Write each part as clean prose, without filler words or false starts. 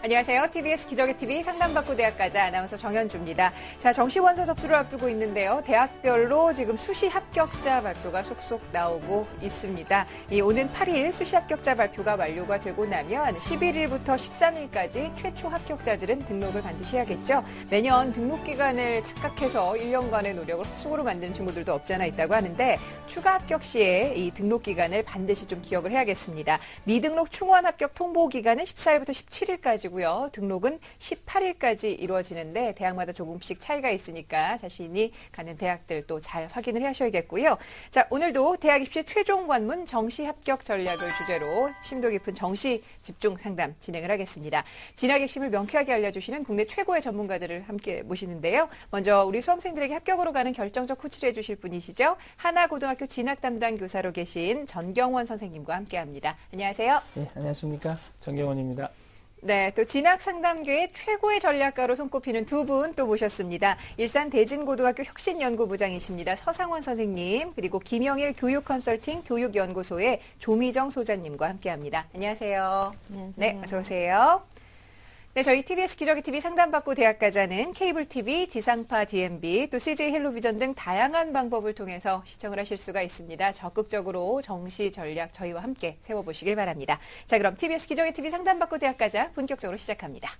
안녕하세요. TBS 기적의 TV 상담받고 대학 가자 아나운서 정현주입니다. 자, 정시원서 접수를 앞두고 있는데요. 대학별로 지금 수시 합격자 발표가 속속 나오고 있습니다. 오는 8일 수시 합격자 발표가 완료가 되고 나면 11일부터 13일까지 최초 합격자들은 등록을 반드시 해야겠죠. 매년 등록 기간을 착각해서 1년간의 노력을 헛수고로 만드는 친구들도 없지 않아 있다고 하는데 추가 합격 시에 이 등록 기간을 반드시 좀 기억을 해야겠습니다. 미등록 충원 합격 통보 기간은 14일부터 17일까지고요. 등록은 18일까지 이루어지는데 대학마다 조금씩 차이가 있으니까 자신이 가는 대학들 또 잘 확인을 하셔야겠고요. 자, 오늘도 대학 입시 최종 관문 정시 합격 전략을 주제로 심도 깊은 정시 집중 상담 진행을 하겠습니다. 진학 핵심을 명쾌하게 알려주시는 국내 최고의 전문가들을 함께 모시는데요. 먼저 우리 수험생들에게 합격으로 가는 결정적 코치를 해주실 분이시죠. 하나고등학교 진학 담당 교사로 계신 전경원 선생님과 함께합니다. 안녕하세요. 네, 안녕하십니까. 전경원입니다. 네, 또 진학상담교의 최고의 전략가로 손꼽히는 두 분 또 모셨습니다. 일산 대진고등학교 혁신연구부장이십니다. 서상원 선생님, 그리고 김영일 교육컨설팅 교육연구소의 조미정 소장님과 함께합니다. 안녕하세요. 안녕하세요. 네, 어서 오세요. 네, 저희 TBS 기적의 TV 상담받고 대학 가자는 케이블 TV, 지상파 DMB, 또 CJ 헬로비전 등 다양한 방법을 통해서 시청을 하실 수가 있습니다. 적극적으로 정시 전략 저희와 함께 세워보시길 바랍니다. 자, 그럼 TBS 기적의 TV 상담받고 대학 가자 본격적으로 시작합니다.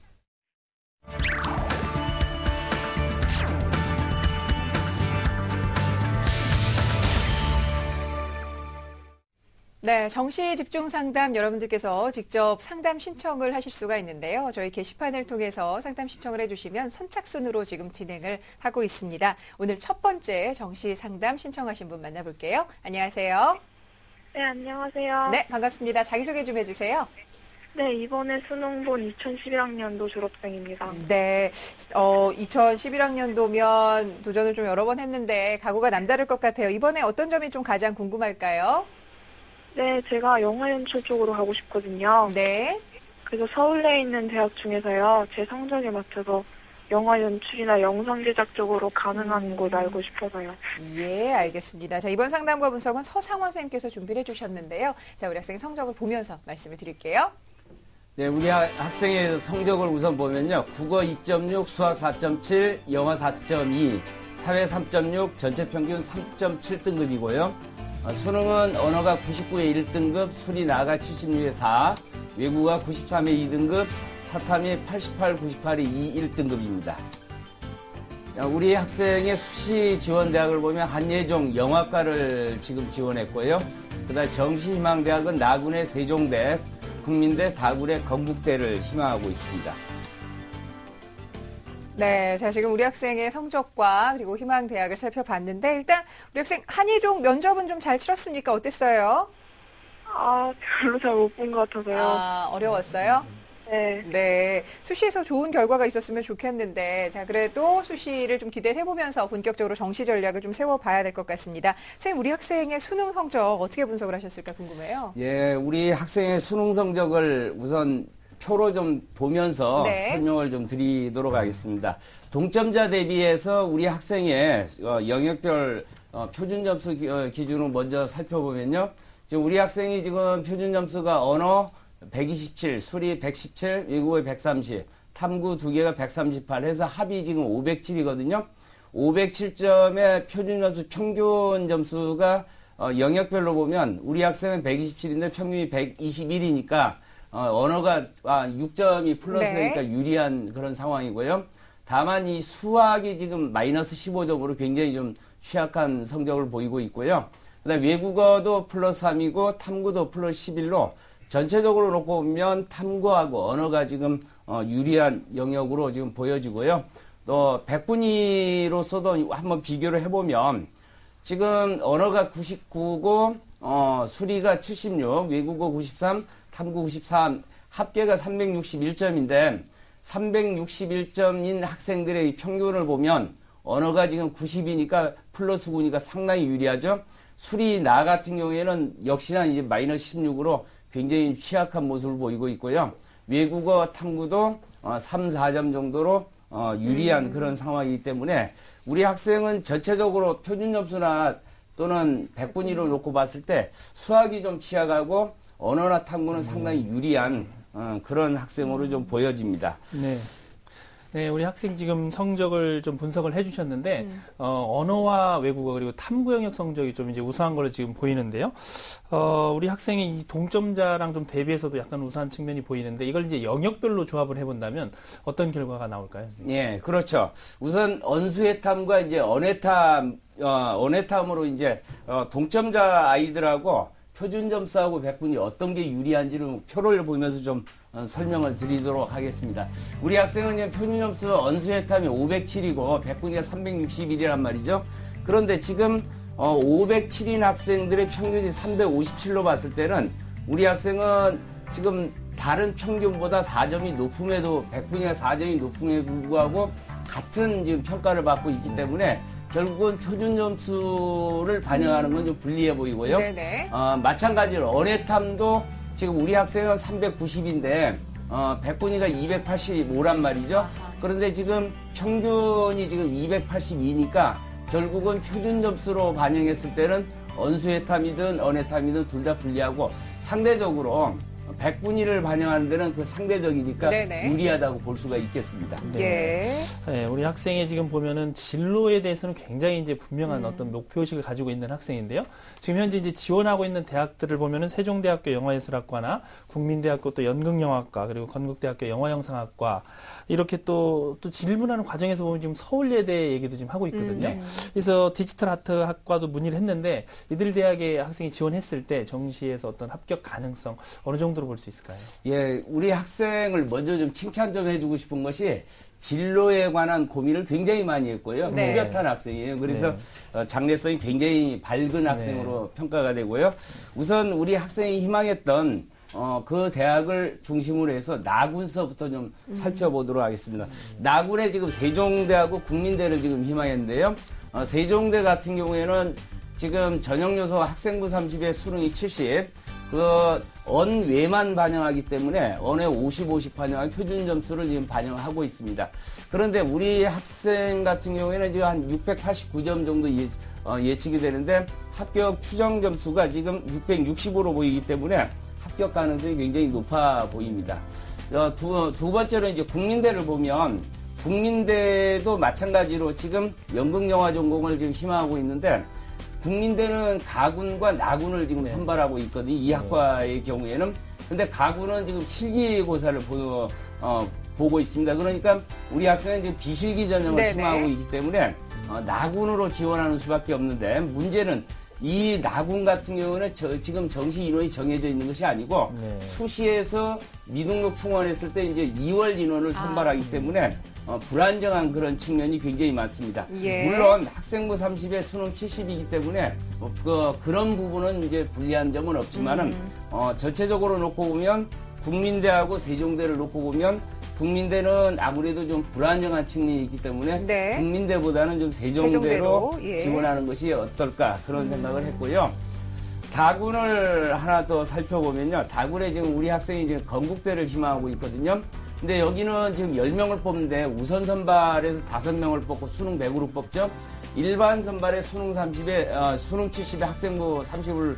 네, 정시 집중 상담 여러분들께서 직접 상담 신청을 하실 수가 있는데요. 저희 게시판을 통해서 상담 신청을 해주시면 선착순으로 지금 진행을 하고 있습니다. 오늘 첫 번째 정시 상담 신청하신 분 만나볼게요. 안녕하세요. 네, 안녕하세요. 네, 반갑습니다. 자기소개 좀 해주세요. 네, 이번에 수능 본 2011학년도 졸업생입니다. 네, 2011학년도면 도전을 좀 여러 번 했는데 각오가 남다를 것 같아요. 이번에 어떤 점이 좀 가장 궁금할까요? 네, 제가 영화 연출 쪽으로 가고 싶거든요. 네. 그래서 서울에 있는 대학 중에서요, 제 성적에 맞춰서 영화 연출이나 영상 제작 쪽으로 가능한 곳 알고 싶어서요. 예, 알겠습니다. 자, 이번 상담과 분석은 서상원 선생님께서 준비를 해주셨는데요. 자, 우리 학생 성적을 보면서 말씀을 드릴게요. 네, 우리 학생의 성적을 우선 보면요. 국어 2.6, 수학 4.7, 영어 4.2, 사회 3.6, 전체 평균 3.7등급이고요. 수능은 언어가 99에 1등급, 수리 나가 76에 4, 외국어가 93에 2등급, 사탐이 88, 98에 2, 1등급입니다. 우리 학생의 수시 지원 대학을 보면 한예종 영화과를 지금 지원했고요. 그다음 정시희망대학은 나군의 세종대, 국민대, 다굴의 건국대를 희망하고 있습니다. 네, 자, 지금 우리 학생의 성적과 그리고 희망대학을 살펴봤는데 일단 우리 학생 한예종 면접은 좀 잘 치렀습니까? 어땠어요? 별로 잘 못 본 것 같아서요. 어려웠어요? 네. 네, 수시에서 좋은 결과가 있었으면 좋겠는데 자, 그래도 수시를 좀 기대해보면서 본격적으로 정시 전략을 좀 세워봐야 될 것 같습니다. 선생님, 우리 학생의 수능 성적 어떻게 분석을 하셨을까 궁금해요. 예, 우리 학생의 수능 성적을 우선 표로 좀 보면서 네. 설명을 좀 드리도록 하겠습니다. 동점자 대비해서 우리 학생의 영역별 표준 점수 기준으로 먼저 살펴보면요. 지금 우리 학생이 지금 표준 점수가 언어 127, 수리 117, 외국어 130, 탐구 2개가 138 해서 합이 지금 507이거든요. 507점의 표준 점수 평균 점수가 영역별로 보면 우리 학생은 127인데 평균이 121이니까 언어가 6점이 플러스니까 네. 유리한 그런 상황이고요. 다만 이 수학이 지금 마이너스 15점으로 굉장히 좀 취약한 성적을 보이고 있고요. 그다음 외국어도 플러스 3이고 탐구도 플러스 11로 전체적으로 놓고 보면 탐구하고 언어가 지금 유리한 영역으로 지금 보여지고요. 또 백분위로서도 한번 비교를 해보면 지금 언어가 99고 수리가 76, 외국어 93, 탐구 93, 합계가 361점인데 361점인 학생들의 평균을 보면 언어가 지금 90이니까 플러스 9니까 상당히 유리하죠. 수리 나 같은 경우에는 역시나 이제 마이너스 16으로 굉장히 취약한 모습을 보이고 있고요. 외국어 탐구도 3, 4점 정도로 유리한 그런 상황이기 때문에 우리 학생은 전체적으로 표준 점수나 또는 백분위로 놓고 봤을 때 수학이 좀 취약하고 언어나 탐구는 상당히 유리한 그런 학생으로 좀 보여집니다. 네. 네, 우리 학생 지금 성적을 좀 분석을 해주셨는데, 언어와 외국어 그리고 탐구 영역 성적이 좀 이제 우수한 걸로 지금 보이는데요. 우리 학생이 이 동점자랑 좀 대비해서도 약간 우수한 측면이 보이는데, 이걸 이제 영역별로 조합을 해본다면 어떤 결과가 나올까요, 선생님? 예, 그렇죠. 우선 언수의 탐과 이제 언해탐으로 이제 동점자 아이들하고 표준 점수하고 백분위 어떤 게 유리한지를 표를 보면서 좀 설명을 드리도록 하겠습니다. 우리 학생은 이제 표준 점수 언수의 탐이 507이고 백분위가 361이란 말이죠. 그런데 지금 507인 학생들의 평균이 357로 봤을 때는 우리 학생은 지금 다른 평균보다 4점이 높음에도 백분위가 4점이 높음에도 불구하고 같은 지금 평가를 받고 있기 때문에 결국은 표준 점수를 반영하는 건 좀 불리해 보이고요. 네네. 마찬가지로 언해탐도 지금 우리 학생은 390인데 백분위가 285란 말이죠. 그런데 지금 평균이 지금 282니까 결국은 표준 점수로 반영했을 때는 언수해탐이든 언해탐이든 둘 다 불리하고 상대적으로 백분위를 반영하는 데는 그 상대적이니까 네네. 유리하다고 볼 수가 있겠습니다. 예. 네, 우리 학생이 지금 보면은 진로에 대해서는 굉장히 이제 분명한 어떤 목표의식을 가지고 있는 학생인데요. 지금 현재 이제 지원하고 있는 대학들을 보면은 세종대학교 영화예술학과나 국민대학교 또 연극영화과 그리고 건국대학교 영화영상학과 이렇게 또 질문하는 과정에서 보면 지금 서울예대 얘기도 지금 하고 있거든요. 그래서 디지털 아트 학과도 문의를 했는데 이들 대학에 학생이 지원했을 때 정시에서 어떤 합격 가능성 어느 정도로 볼 수 있을까요? 예, 우리 학생을 먼저 좀 칭찬 좀 해주고 싶은 것이 진로에 관한 고민을 굉장히 많이 했고요. 네. 뚜렷한 학생이에요. 그래서 장래성이 굉장히 밝은 학생으로 평가가 되고요. 우선 우리 학생이 희망했던 그 대학을 중심으로 해서 나군서부터 좀 살펴보도록 하겠습니다. 나군에 지금 세종대하고 국민대를 지금 희망했는데요. 세종대 같은 경우에는 지금 전형요소 학생부 30에 수능이 70, 언외만 반영하기 때문에 언에 50, 50 반영한 표준 점수를 지금 반영하고 있습니다. 그런데 우리 학생 같은 경우에는 지금 한 689점 정도 예측이 되는데 합격 추정 점수가 지금 665로 보이기 때문에 합격 가능성이 굉장히 높아 보입니다. 두 번째로 이제 국민대를 보면 국민대도 마찬가지로 지금 연극영화 전공을 지금 희망하고 있는데 국민대는 가군과 나군을 지금 선발하고 있거든요. 이 학과의 경우에는. 근데 가군은 지금 실기고사를 보고 있습니다. 그러니까 우리 학생은 지금 비실기 전형을 희망하고 있기 때문에 나군으로 지원하는 수밖에 없는데 문제는 이 나군 같은 경우는 지금 정시 인원이 정해져 있는 것이 아니고 수시에서 미등록 충원했을 때 이제 2월 인원을 선발하기 때문에 불안정한 그런 측면이 굉장히 많습니다. 예. 물론 학생부 30에 수능 70이기 때문에 그런 부분은 이제 불리한 점은 없지만은 전체적으로 놓고 보면 국민대하고 세종대를 놓고 보면 국민대는 아무래도 좀 불안정한 측면이 있기 때문에 국민대보다는 좀 세종대로 지원하는 것이 어떨까 그런 생각을 했고요. 다군을 하나 더 살펴보면요. 다군에 지금 우리 학생이 지금 건국대를 희망하고 있거든요. 근데 여기는 지금 10명을 뽑는데 우선 선발에서 5명을 뽑고 수능 100으로 뽑죠. 일반 선발에 수능 30에 수능 70에 학생부 30을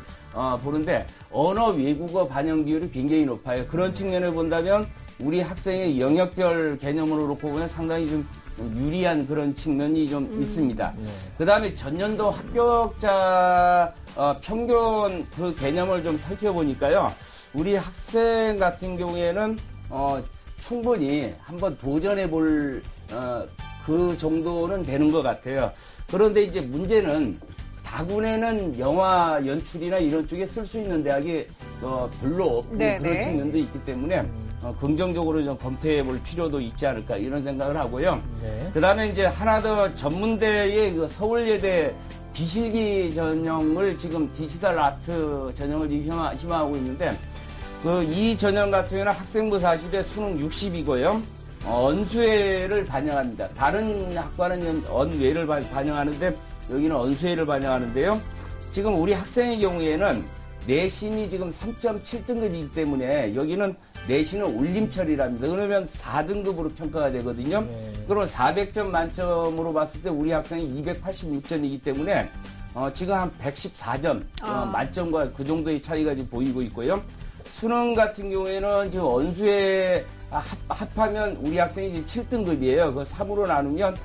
보는데 언어 외국어 반영 비율이 굉장히 높아요. 그런 측면을 본다면 우리 학생의 영역별 개념으로 놓고 보면 상당히 좀 유리한 그런 측면이 좀 있습니다. 그 다음에 전년도 합격자 평균 그 개념을 좀 살펴보니까요. 우리 학생 같은 경우에는 충분히 한번 도전해 볼 그 정도는 되는 것 같아요. 그런데 이제 문제는 다군에는 영화 연출이나 이런 쪽에 쓸 수 있는 대학이 별로 없고 네네. 그런 측면도 있기 때문에 긍정적으로 좀 검토해 볼 필요도 있지 않을까 이런 생각을 하고요. 네. 그 다음에 이제 하나 더 전문대의 그 서울예대 비실기 전형을 지금 디지털 아트 전형을 희망하고 있는데 이 전형 같은 경우는 학생부 40에 수능 60이고요. 언수회를 반영합니다. 다른 학과는 언외를 반영하는데 여기는 언수회를 반영하는데요. 지금 우리 학생의 경우에는 내신이 지금 3.7등급이기 때문에 여기는 내신은 올림철이랍니다. 그러면 4등급으로 평가가 되거든요. 네. 그럼 400점 만점으로 봤을 때 우리 학생이 286점이기 때문에 지금 한 114점 만점과 그 정도의 차이가 지금 보이고 있고요. 수능 같은 경우에는 지금 언수에 합하면 우리 학생이 지금 7등급이에요. 그 3으로 나누면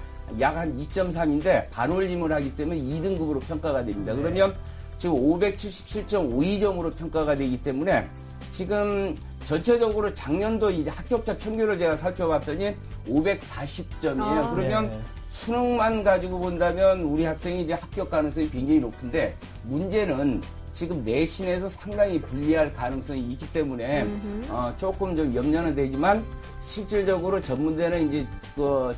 약 한 2.3인데 반올림을 하기 때문에 2등급으로 평가가 됩니다. 그러면 지금 577.52점으로 평가가 되기 때문에 지금 전체적으로 작년도 이제 합격자 평균을 제가 살펴봤더니 540점이에요. 그러면 네. 수능만 가지고 본다면 우리 학생이 이제 합격 가능성이 굉장히 높은데 문제는 지금 내신에서 상당히 불리할 가능성이 있기 때문에 조금 좀 염려는 되지만 실질적으로 전문대는 이제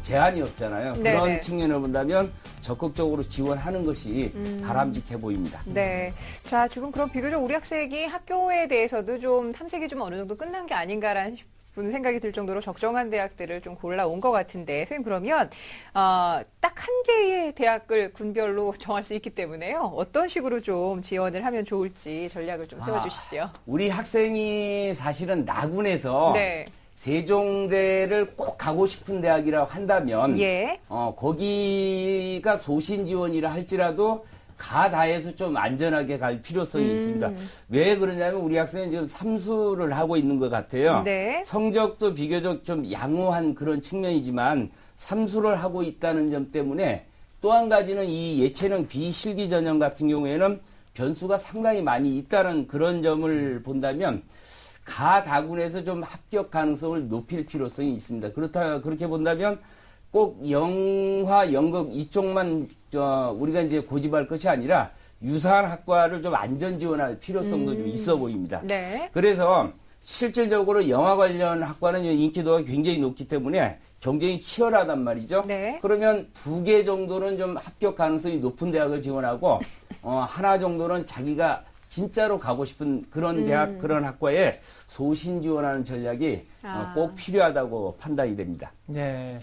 제한이 없잖아요. 네네. 그런 측면을 본다면 적극적으로 지원하는 것이 바람직해 보입니다. 네. 자, 지금 그럼 비교적 우리 학생이 학교에 대해서도 좀 탐색이 좀 어느 정도 끝난 게 아닌가라는 생각이 들 정도로 적정한 대학들을 좀 골라온 것 같은데, 선생님 그러면 딱 한 개의 대학을 군별로 정할 수 있기 때문에요. 어떤 식으로 좀 지원을 하면 좋을지 전략을 좀 세워주시죠. 우리 학생이 사실은 나군에서 네. 세종대를 꼭 가고 싶은 대학이라고 한다면 예. 거기가 소신 지원이라 할지라도 가다해서 좀 안전하게 갈 필요성이 있습니다. 왜 그러냐면 우리 학생은 지금 삼수를 하고 있는 것 같아요. 네. 성적도 비교적 좀 양호한 그런 측면이지만 삼수를 하고 있다는 점 때문에 또 한 가지는 이 예체능 비실기 전형 같은 경우에는 변수가 상당히 많이 있다는 그런 점을 본다면 가다군에서 좀 합격 가능성을 높일 필요성이 있습니다. 그렇게 본다면 꼭 영화, 연극 이쪽만 우리가 이제 고집할 것이 아니라 유사한 학과를 좀 안전 지원할 필요성도 좀 있어 보입니다. 네. 그래서 실질적으로 영화 관련 학과는 인기도가 굉장히 높기 때문에 경쟁이 치열하단 말이죠. 네. 그러면 2개 정도는 좀 합격 가능성이 높은 대학을 지원하고 하나 정도는 자기가 진짜로 가고 싶은 그런 대학, 그런 학과에 소신 지원하는 전략이 꼭 필요하다고 판단이 됩니다. 네.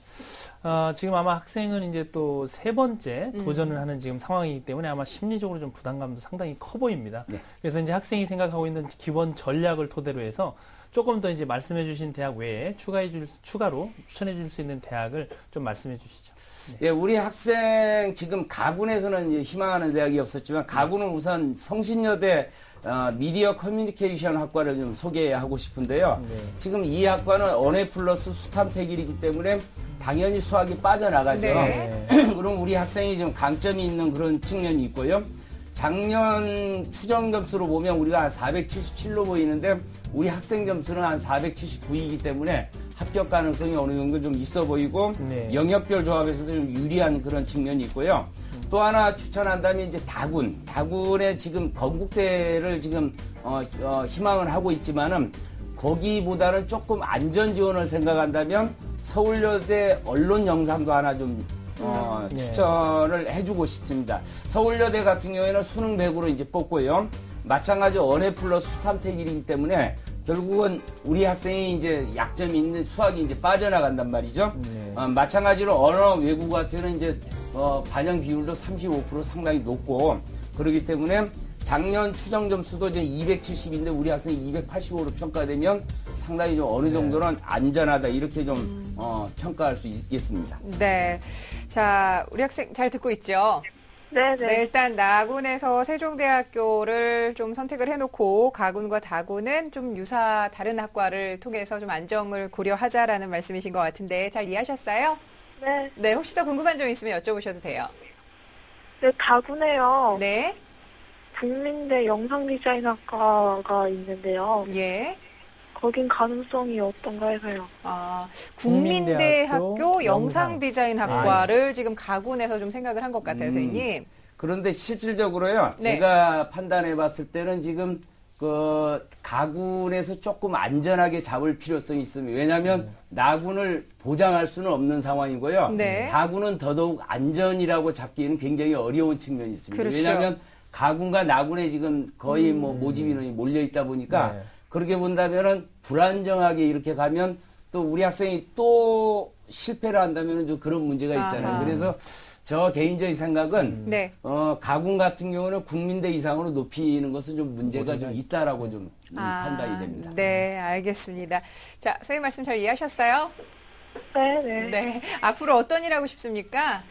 지금 아마 학생은 이제 또 세 번째 도전을 하는 지금 상황이기 때문에 아마 심리적으로 좀 부담감도 상당히 커 보입니다. 네. 그래서 이제 학생이 생각하고 있는 기본 전략을 토대로 해서 조금 더 이제 말씀해 주신 대학 외에 추가로 추천해 줄 수 있는 대학을 좀 말씀해 주시죠. 예, 우리 학생 지금 가군에서는 이제 희망하는 대학이 없었지만 가군은 우선 성신여대 미디어 커뮤니케이션 학과를 좀 소개하고 싶은데요. 네. 지금 이 학과는 언어 플러스 수탐택일이기 때문에 당연히 수학이 빠져나가죠. 네. 그럼 우리 학생이 좀 강점이 있는 그런 측면이 있고요. 작년 추정 점수로 보면 우리가 한 477로 보이는데 우리 학생 점수는 한 479이기 때문에 합격 가능성이 어느 정도 좀 있어 보이고 네. 영역별 조합에서도 좀 유리한 그런 측면이 있고요. 또 하나 추천한다면 이제 다군에 지금 건국대를 지금 희망을 하고 있지만은 거기보다는 조금 안전 지원을 생각한다면 서울여대 언론 영상도 하나 좀 네. 추천을 해주고 싶습니다. 서울여대 같은 경우에는 수능 100으로 이제 뽑고요. 마찬가지 언어 플러스 수탐택일이기 때문에 결국은 우리 학생이 이제 약점이 있는 수학이 이제 빠져나간단 말이죠. 네. 마찬가지로 언어 외국 같은 경우는 이제 반영 비율도 35% 상당히 높고 그렇기 때문에 작년 추정 점수도 이제 270인데 우리 학생이 285로 평가되면 상당히 좀 어느 정도는 안전하다 이렇게 좀 평가할 수 있겠습니다. 네. 자, 우리 학생 잘 듣고 있죠? 네네. 네, 일단 나군에서 세종대학교를 좀 선택을 해놓고 가군과 다군은 좀 다른 학과를 통해서 좀 안정을 고려하자라는 말씀이신 것 같은데 잘 이해하셨어요? 네. 네, 혹시 더 궁금한 점 있으면 여쭤보셔도 돼요. 네, 다군에요. 네, 국민대 영상디자인학과가 있는데요. 예. 거긴 가능성이 어떤가 해서요. 국민대학교 국민대학교 영상디자인학과를 지금 가군에서 좀 생각을 한 것 같아요, 선생님. 그런데 실질적으로요. 네. 제가 판단해 봤을 때는 지금 그 가군에서 조금 안전하게 잡을 필요성이 있습니다. 왜냐하면 나군을 보장할 수는 없는 상황이고요. 네. 가군은 더더욱 안전이라고 잡기에는 굉장히 어려운 측면이 있습니다. 그렇죠. 왜냐하면 가군과 나군에 지금 거의 뭐 모집 인원이 몰려 있다 보니까 네. 그렇게 본다면은 불안정하게 이렇게 가면 또 우리 학생이 또 실패를 한다면은 좀 그런 문제가 있잖아요. 아하. 그래서 저 개인적인 생각은 네. 가군 같은 경우는 국민대 이상으로 높이는 것은 좀 문제가 좀 있다라고 좀 판단이 됩니다. 네, 알겠습니다. 자, 선생님 말씀 잘 이해하셨어요? 네네. 네. 앞으로 어떤 일 하고 싶습니까?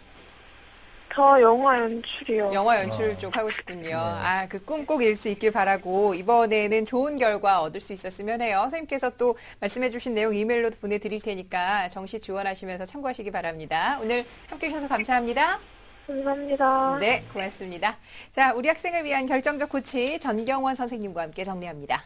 저 영화 연출이요. 영화 연출 쪽 하고 싶군요. 네. 아, 그 꿈 꼭 이룰 수 있길 바라고 이번에는 좋은 결과 얻을 수 있었으면 해요. 선생님께서 또 말씀해 주신 내용 이메일로 보내드릴 테니까 정시 지원하시면서 참고하시기 바랍니다. 오늘 함께 해주셔서 감사합니다. 감사합니다. 네, 고맙습니다. 자, 우리 학생을 위한 결정적 코치 전경원 선생님과 함께 정리합니다.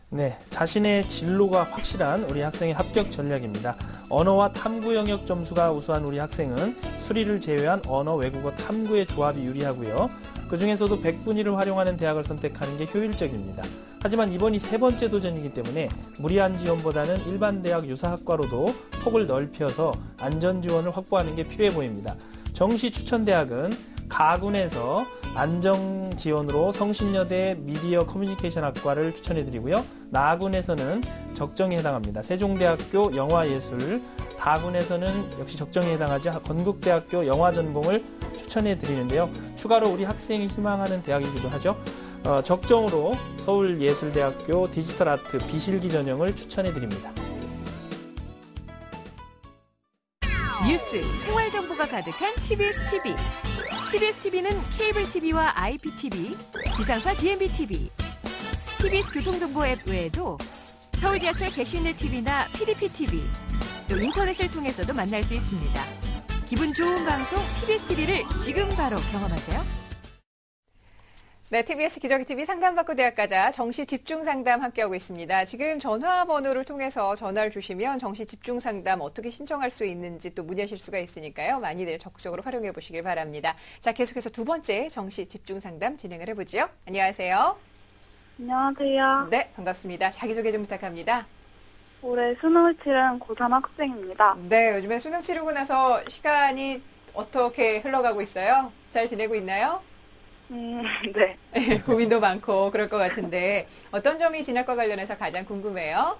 네, 자신의 진로가 확실한 우리 학생의 합격 전략입니다. 언어와 탐구 영역 점수가 우수한 우리 학생은 수리를 제외한 언어, 외국어, 탐구의 조합이 유리하고요. 그 중에서도 100분위를 활용하는 대학을 선택하는 게 효율적입니다. 하지만 이번이 세 번째 도전이기 때문에 무리한 지원보다는 일반 대학 유사학과로도 폭을 넓혀서 안전 지원을 확보하는 게 필요해 보입니다. 정시 추천대학은 가군에서 안정 지원으로 성신여대 미디어 커뮤니케이션 학과를 추천해드리고요. 나군에서는 적정에 해당합니다. 세종대학교 영화예술, 다군에서는 역시 적정에 해당하지 건국대학교 영화전공을 추천해드리는데요. 추가로 우리 학생이 희망하는 대학이기도 하죠. 적정으로 서울예술대학교 디지털아트 비실기 전형을 추천해드립니다. 뉴스, 생활 정보가 가득한 TBS TV. TBS TV는 케이블 TV와 IPTV, 지상파 DMB TV, TBS 교통정보 앱 외에도 서울 지하철 개신내 TV나 PDP TV, 또 인터넷을 통해서도 만날 수 있습니다. 기분 좋은 방송 TBS TV를 지금 바로 경험하세요. 네, TBS 기저귀 TV 상담받고 대학 가자 정시 집중 상담 함께하고 있습니다. 지금 전화번호를 통해서 전화를 주시면 정시 집중 상담 어떻게 신청할 수 있는지 또 문의하실 수가 있으니까요. 많이들 적극적으로 활용해 보시길 바랍니다. 자, 계속해서 두 번째 정시 집중 상담 진행을 해보죠. 안녕하세요. 안녕하세요. 네, 반갑습니다. 자기소개 좀 부탁합니다. 올해 수능을 치른 고3 학생입니다. 네, 요즘에 수능 치르고 나서 시간이 어떻게 흘러가고 있어요? 잘 지내고 있나요? 네. 고민도 많고 그럴 것 같은데 어떤 점이 진학과 관련해서 가장 궁금해요?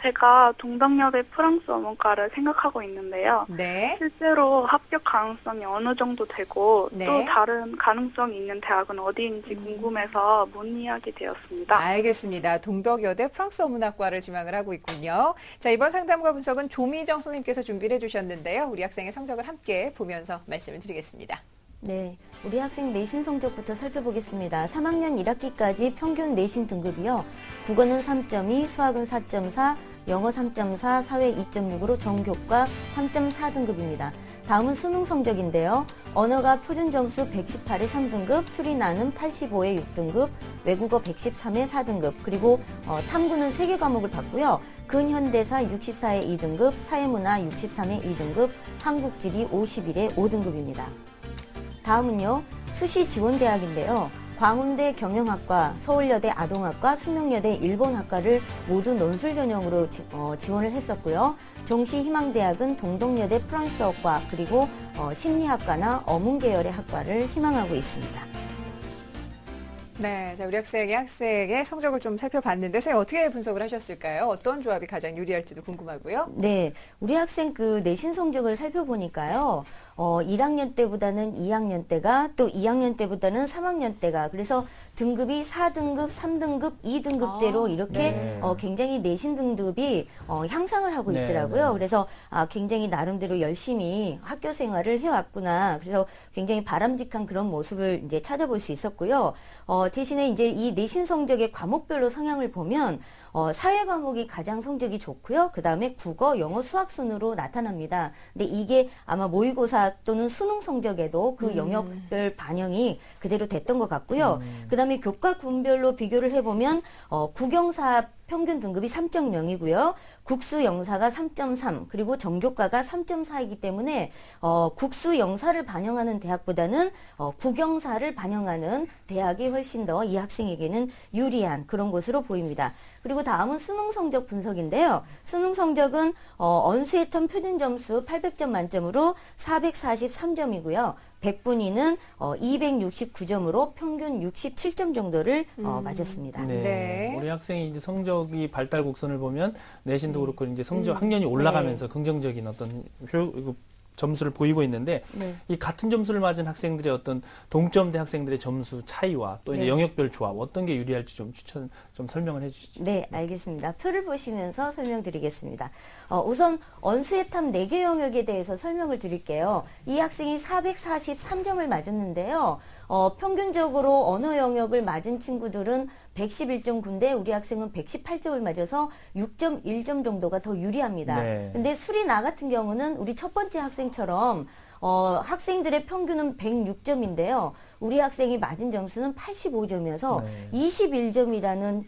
제가 동덕여대 프랑스 어문과를 생각하고 있는데요. 네. 실제로 합격 가능성이 어느 정도 되고 네. 또 다른 가능성이 있는 대학은 어디인지 궁금해서 문의하게 되었습니다. 알겠습니다. 동덕여대 프랑스어 문학과를 지망을 하고 있군요. 자, 이번 상담과 분석은 조미정 선생님께서 준비를 해주셨는데요. 우리 학생의 성적을 함께 보면서 말씀을 드리겠습니다. 네, 우리 학생 내신 성적부터 살펴보겠습니다. 3학년 1학기까지 평균 내신 등급이요. 국어는 3.2, 수학은 4.4, 영어 3.4, 사회 2.6으로 전교과 3.4 등급입니다. 다음은 수능 성적인데요. 언어가 표준 점수 118에 3등급, 수리나는 85에 6등급, 외국어 113에 4등급, 그리고 탐구는 3개 과목을 받고요. 근현대사 64에 2등급, 사회문화 63에 2등급, 한국지리 51에 5등급입니다. 다음은요, 수시 지원대학인데요. 광운대 경영학과, 서울여대 아동학과, 숙명여대 일본학과를 모두 논술 전형으로 지원을 했었고요. 정시 희망대학은 동덕여대 프랑스어과, 그리고 심리학과나 어문계열의 학과를 희망하고 있습니다. 네, 자, 우리 학생의 성적을 좀 살펴봤는데 선생님 어떻게 분석을 하셨을까요? 어떤 조합이 가장 유리할지도 궁금하고요. 네, 우리 학생 그 내신 성적을 살펴보니까요. 1학년 때보다는 2학년 때가, 또 2학년 때보다는 3학년 때가, 그래서 등급이 4등급, 3등급, 2등급대로 이렇게 네. 굉장히 내신 등급이 향상을 하고 네, 있더라고요. 네. 그래서 굉장히 나름대로 열심히 학교 생활을 해왔구나. 그래서 굉장히 바람직한 그런 모습을 이제 찾아볼 수 있었고요. 대신에 이제 이 내신 성적의 과목별로 성향을 보면 사회 과목이 가장 성적이 좋고요. 그 다음에 국어, 영어, 수학 순으로 나타납니다. 근데 이게 아마 모의고사 또는 수능 성적에도 그 영역별 반영이 그대로 됐던 것 같고요. 그 다음에 교과 군별로 비교를 해보면 국영사 평균 등급이 3.0이고요. 국수 영사가 3.3 그리고 정교과가 3.4이기 때문에 국수 영사를 반영하는 대학보다는 국영사를 반영하는 대학이 훨씬 더 이 학생에게는 유리한 그런 것으로 보입니다. 그리고 다음은 수능 성적 분석인데요. 수능 성적은 언수에탐 표준 점수 800점 만점으로 443점이고요. 백분위는 269점으로 평균 67점 정도를 맞았습니다. 네. 네. 우리 학생이 이제 성적이 발달 곡선을 보면 내신도 그렇고 이제 성적 학년이 올라가면서 긍정적인 어떤 점수를 보이고 있는데 이 같은 점수를 맞은 학생들의 어떤 동점대 학생들의 점수 차이와 또 이제 영역별 조합 어떤 게 유리할지 좀 설명을 해주시죠. 네, 알겠습니다. 표를 보시면서 설명드리겠습니다. 우선 언수에탐 4개 영역에 대해서 설명을 드릴게요. 이 학생이 443점을 맞았는데요. 평균적으로 언어 영역을 맞은 친구들은 111.9인데 우리 학생은 118점을 맞아서 6.1점 정도가 더 유리합니다. 네. 근데 수리 나 같은 경우는 우리 첫 번째 학생처럼 학생들의 평균은 106점인데요. 우리 학생이 맞은 점수는 85점이어서 21점이라는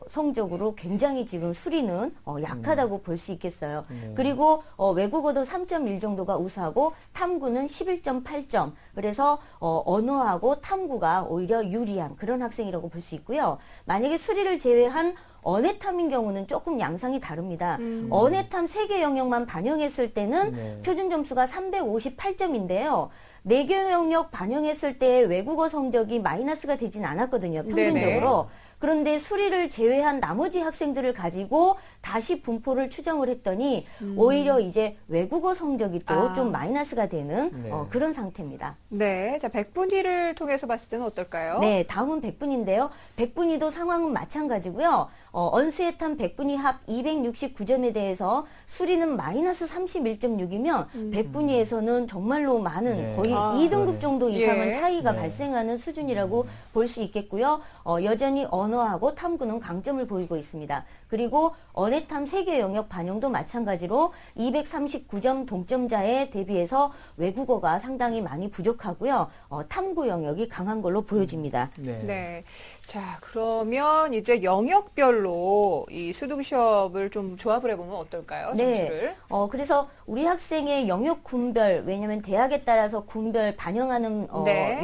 성적으로 굉장히 지금 수리는 약하다고 볼 수 있겠어요. 그리고 외국어도 3.1 정도가 우수하고 탐구는 11.8점. 그래서 언어하고 탐구가 오히려 유리한 그런 학생이라고 볼 수 있고요. 만약에 수리를 제외한 언해탐인 경우는 조금 양상이 다릅니다. 언해탐 3개 영역만 반영했을 때는 표준 점수가 358점인데요. 4개 영역 반영했을 때 외국어 성적이 마이너스가 되진 않았거든요. 평균적으로. 그런데 수리를 제외한 나머지 학생들을 가지고 다시 분포를 추정을 했더니 오히려 이제 외국어 성적이 또 좀 마이너스가 되는 그런 상태입니다. 네, 자 백분위를 통해서 봤을 때는 어떨까요? 네, 다음은 백분위인데요. 백분위도 상황은 마찬가지고요. 언수에탐 백분위 합 269점에 대해서 수리는 마이너스 31.6이면 백분위에서는 정말로 많은 거의 2등급 정도 이상은 차이가 발생하는 수준이라고 볼 수 있겠고요. 여전히 언어하고 탐구는 강점을 보이고 있습니다. 그리고 언해탐 3개 영역 반영도 마찬가지로 239점 동점자에 대비해서 외국어가 상당히 많이 부족하고요. 탐구 영역이 강한 걸로 보여집니다. 네. 자, 그러면 이제 영역별로 이 수능시험을 좀 조합을 해보면 어떨까요? 점수를? 그래서 우리 학생의 영역 군별, 왜냐하면 대학에 따라서 군별 반영하는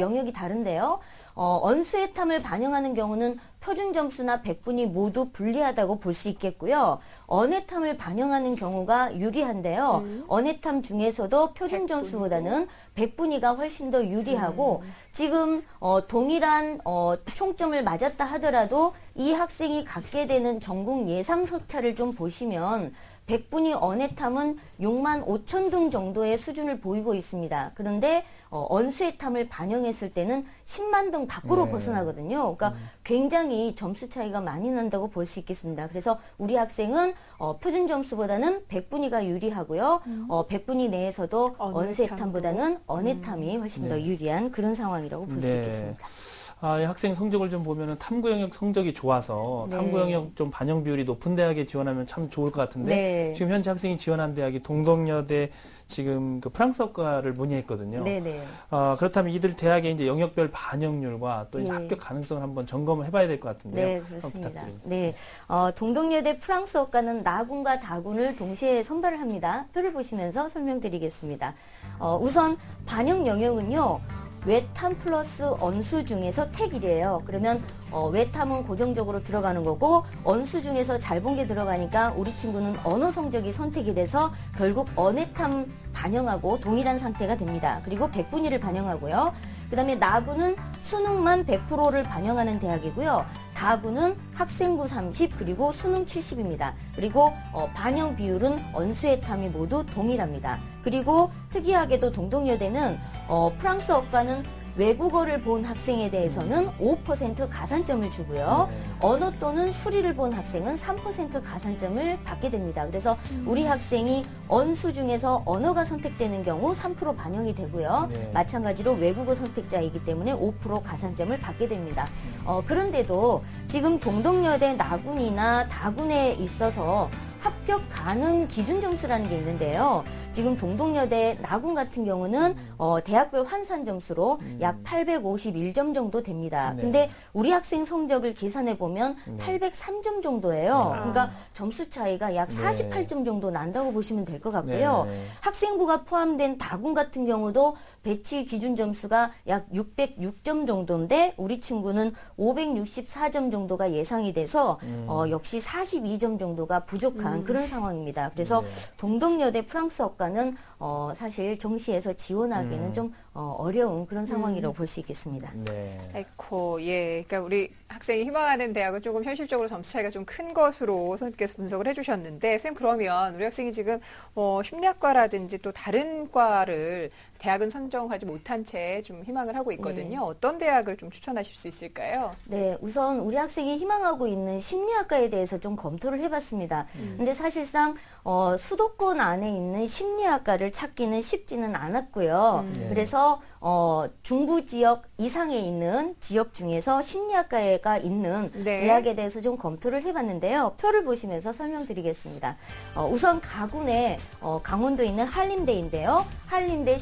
영역이 다른데요. 언수에탐을 반영하는 경우는 표준 점수나 백분위 모두 불리하다고 볼 수 있겠고요. 언해탐을 반영하는 경우가 유리한데요. 언해탐 중에서도 표준 점수보다는 백분위가 훨씬 더 유리하고 지금 동일한 총점을 맞았다 하더라도 이 학생이 갖게 되는 전국 예상 석차를 좀 보시면 백분위 언해탐은 6만 5천 등 정도의 수준을 보이고 있습니다. 그런데 언수해탐을 반영했을 때는 10만 등 밖으로 벗어나거든요. 그러니까 굉장히 점수 차이가 많이 난다고 볼 수 있겠습니다. 그래서 우리 학생은 표준 점수보다는 백분위가 유리하고요. 백분위 내에서도 언수해탐보다는 언해탐이 훨씬 더 유리한 그런 상황이라고 볼 수 있겠습니다. 이 학생 성적을 좀 보면은 탐구 영역 성적이 좋아서 탐구 영역 좀 반영 비율이 높은 대학에 지원하면 참 좋을 것 같은데 지금 현재 학생이 지원한 대학이 동덕여대 지금 그 프랑스어과를 문의했거든요. 그렇다면 이들 대학의 이제 영역별 반영률과 또 이제 합격 가능성을 한번 점검을 해봐야 될 것 같은데요. 네, 그렇습니다. 동덕여대 프랑스어과는 나군과 다군을 동시에 선발을 합니다. 표를 보시면서 설명드리겠습니다. 우선 반영 영역은요. 외탐 플러스 언수 중에서 택일이에요. 그러면 외탐은 고정적으로 들어가는 거고 언수 중에서 잘 본 게 들어가니까 우리 친구는 언어 성적이 선택이 돼서 결국 언해탐 반영하고 동일한 상태가 됩니다. 그리고 백분위를 반영하고요. 그 다음에 나군은 수능만 100%를 반영하는 대학이고요. 다군은 학생부 30 그리고 수능 70입니다. 그리고 반영 비율은 언수해탐이 모두 동일합니다. 그리고 특이하게도 동덕여대는 프랑스어과는 외국어를 본 학생에 대해서는 5% 가산점을 주고요. 언어 또는 수리를 본 학생은 3% 가산점을 받게 됩니다. 그래서 우리 학생이 언수 중에서 언어가 선택되는 경우 3% 반영이 되고요. 마찬가지로 외국어 선택자이기 때문에 5% 가산점을 받게 됩니다. 그런데도 지금 동덕여대 나군이나 다군에 있어서 합격 가능 기준 점수라는 게 있는데요. 지금 동덕여대 나군 같은 경우는 대학별 환산 점수로 약 851점 정도 됩니다. 네. 근데 우리 학생 성적을 계산해 보면 803점 정도예요. 그러니까 점수 차이가 약 48점 정도 난다고 보시면 될 것 같고요. 네. 학생부가 포함된 다군 같은 경우도 배치 기준 점수가 약 606점 정도인데 우리 친구는 564점 정도가 예상이 돼서 역시 42점 정도가 부족한 그런 상황입니다. 그래서 동덕여대 프랑스어과는 사실 정시에서 지원하기는 좀 어려운 그런 상황이라고 볼 수 있겠습니다. 네. 아이고, 예. 그러니까 우리 학생이 희망하는 대학은 조금 현실적으로 점수 차이가 좀 큰 것으로 선생님께서 분석을 해주셨는데, 선생님 그러면 우리 학생이 지금 심리학과라든지 또 다른 과를 대학은 선정하지 못한 채 좀 희망을 하고 있거든요. 네. 어떤 대학을 좀 추천하실 수 있을까요? 네, 우선 우리 학생이 희망하고 있는 심리학과에 대해서 좀 검토를 해봤습니다. 근데 사실상 수도권 안에 있는 심리학과를 찾기는 쉽지는 않았고요. 그래서 중부 지역 이상에 있는 지역 중에서 심리학과가 있는 네. 대학에 대해서 좀 검토를 해봤는데요. 표를 보시면서 설명드리겠습니다. 우선 가군에 강원도에 있는 한림대인데요. 한림대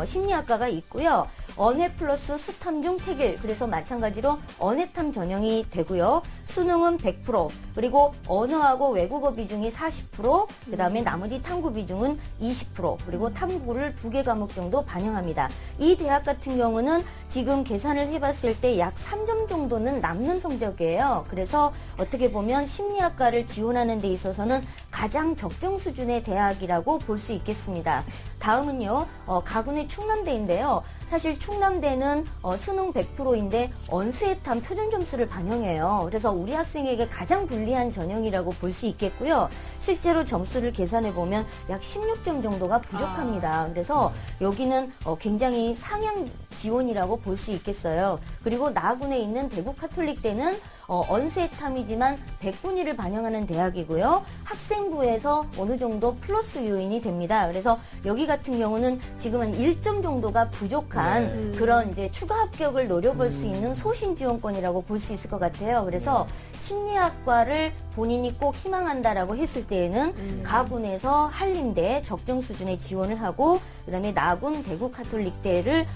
심리학과가 있고요. 언해 플러스 수탐중 택일, 그래서 마찬가지로 언해탐 전형이 되고요. 수능은 100%, 그리고 언어하고 외국어 비중이 40%, 그 다음에 나머지 탐구 비중은 20%, 그리고 탐구를 2개 과목 정도 반영합니다. 이 대학 같은 경우는 지금 계산을 해봤을 때 약 3점 정도는 남는 성적이에요. 그래서 어떻게 보면 심리학과를 지원하는 데 있어서는 가장 적정 수준의 대학이라고 볼 수 있겠습니다. 다음은요, 가군의 충남대인데요. 사실 충남대는 수능 100%인데 언수에탐 표준 점수를 반영해요. 그래서 우리 학생에게 가장 불리한 전형이라고 볼 수 있겠고요. 실제로 점수를 계산해 보면 약 16점 정도가 부족합니다. 그래서 여기는 굉장히 상향 지원이라고 볼 수 있겠어요. 그리고 나군에 있는 대구 카톨릭대는 언수에탐이지만 100분위를 반영하는 대학이고요. 학생부에서 어느 정도 플러스 요인이 됩니다. 그래서 여기 같은 경우는 지금 한 1점 정도가 부족한 그런 이제 추가 합격을 노려볼 수 있는 소신 지원권이라고 볼 수 있을 것 같아요. 그래서 심리학과를 본인이 꼭 희망한다라고 했을 때에는 가군에서 한림대 적정 수준의 지원을 하고 그다음에 나군 대구 카톨릭대를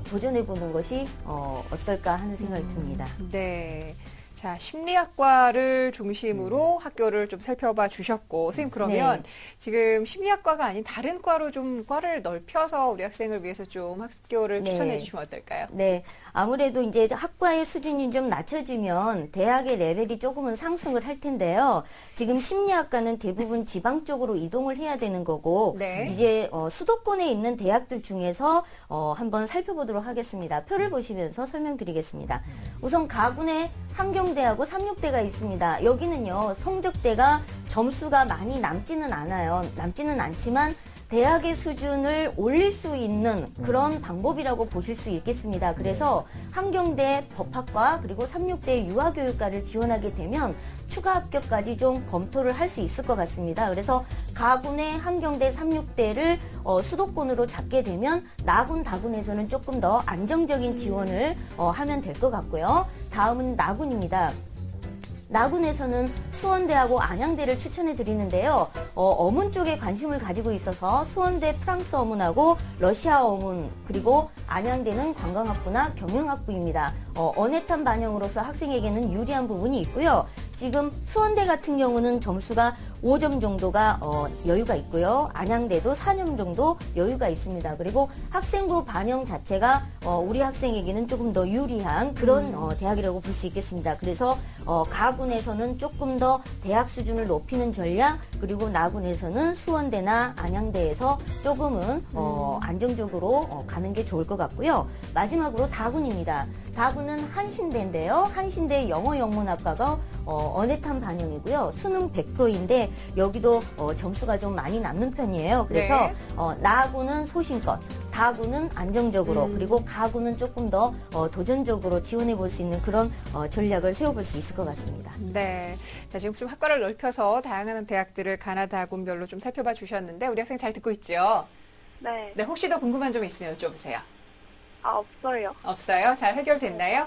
도전해보는 것이 어떨까 하는 생각이 듭니다. 네. 자, 심리학과를 중심으로 학교를 좀 살펴봐 주셨고, 선생님 그러면 지금 심리학과가 아닌 다른 과로 좀 과를 넓혀서 우리 학생을 위해서 좀 학교를 추천해 주시면 어떨까요? 네. 아무래도 이제 학과의 수준이 좀 낮춰지면 대학의 레벨이 조금은 상승을 할 텐데요. 지금 심리학과는 대부분 지방 쪽으로 이동을 해야 되는 거고, 이제 수도권에 있는 대학들 중에서 한번 살펴보도록 하겠습니다. 표를 보시면서 설명드리겠습니다. 우선 가군의 한경대하고 삼육대가 있습니다. 여기는요, 성적대가 점수가 많이 남지는 않아요. 남지는 않지만 대학의 수준을 올릴 수 있는 그런 방법이라고 보실 수 있겠습니다. 그래서 한경대 법학과 그리고 삼육대 유아교육과를 지원하게 되면 추가 합격까지 좀 검토를 할 수 있을 것 같습니다. 그래서 가군의 한경대 삼육대를 수도권으로 잡게 되면 나군, 다군에서는 조금 더 안정적인 지원을 하면 될 것 같고요. 다음은 나군입니다. 나군에서는 수원대하고 안양대를 추천해 드리는데요. 어문 쪽에 관심을 가지고 있어서 수원대 프랑스 어문하고 러시아 어문, 그리고 안양대는 관광학부나 경영학부입니다. 언해탐 반영으로서 학생에게는 유리한 부분이 있고요. 지금 수원대 같은 경우는 점수가 5점 정도가 여유가 있고요. 안양대도 4점 정도 여유가 있습니다. 그리고 학생부 반영 자체가 우리 학생에게는 조금 더 유리한 그런 대학이라고 볼 수 있겠습니다. 그래서 가군에서는 조금 더 대학 수준을 높이는 전략, 그리고 나군에서는 수원대나 안양대에서 조금은 안정적으로 가는 게 좋을 것 같고요. 마지막으로 다군입니다. 다군은 한신대인데요. 한신대 영어영문학과가 언해탐 반영이고요. 수능 100%인데 여기도 점수가 좀 많이 남는 편이에요. 그래서 나군은 소신껏, 다군은 안정적으로, 그리고 가군은 조금 더 도전적으로 지원해 볼 수 있는 그런 전략을 세워볼 수 있을 것 같습니다. 네. 자, 지금 좀 학과를 넓혀서 다양한 대학들을 가나다군별로 좀 살펴봐 주셨는데 우리 학생 잘 듣고 있죠? 네. 네, 혹시 더 궁금한 점 있으면 여쭤보세요. 없어요. 없어요? 잘 해결됐나요?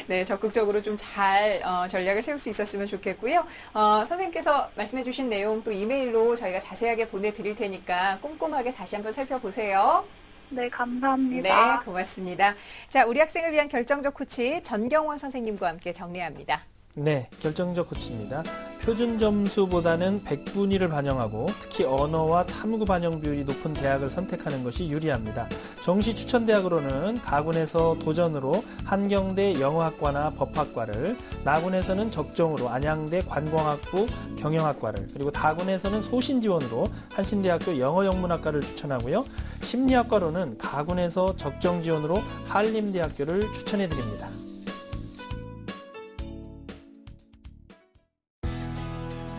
네, 적극적으로 좀 잘 전략을 세울 수 있었으면 좋겠고요. 선생님께서 말씀해 주신 내용 또 이메일로 저희가 자세하게 보내드릴 테니까 꼼꼼하게 다시 한번 살펴보세요. 네, 감사합니다. 네, 고맙습니다. 자, 우리 학생을 위한 결정적 코치 전경원 선생님과 함께 정리합니다. 네, 결정적 코치입니다. 표준 점수보다는 백분위를 반영하고 특히 언어와 탐구 반영 비율이 높은 대학을 선택하는 것이 유리합니다. 정시 추천 대학으로는 가군에서 도전으로 한경대 영어학과나 법학과를, 나군에서는 적정으로 안양대 관광학부 경영학과를, 그리고 다군에서는 소신 지원으로 한신대학교 영어영문학과를 추천하고요. 심리학과로는 가군에서 적정 지원으로 한림대학교를 추천해 드립니다.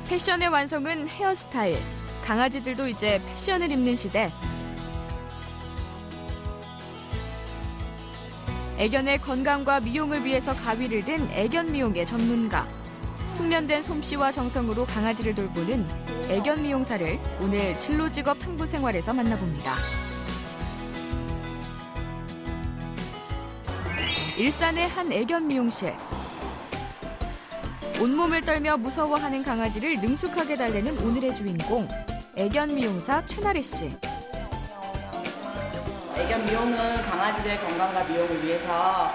패션의 완성은 헤어스타일. 강아지들도 이제 패션을 입는 시대. 애견의 건강과 미용을 위해서 가위를 든 애견 미용의 전문가. 숙련된 솜씨와 정성으로 강아지를 돌보는 애견 미용사를 오늘 진로 직업 탐구 생활에서 만나봅니다. 일산의 한 애견 미용실. 온몸을 떨며 무서워하는 강아지를 능숙하게 달래는 오늘의 주인공, 애견 미용사 최나래 씨. 애견 미용은 강아지들 건강과 미용을 위해서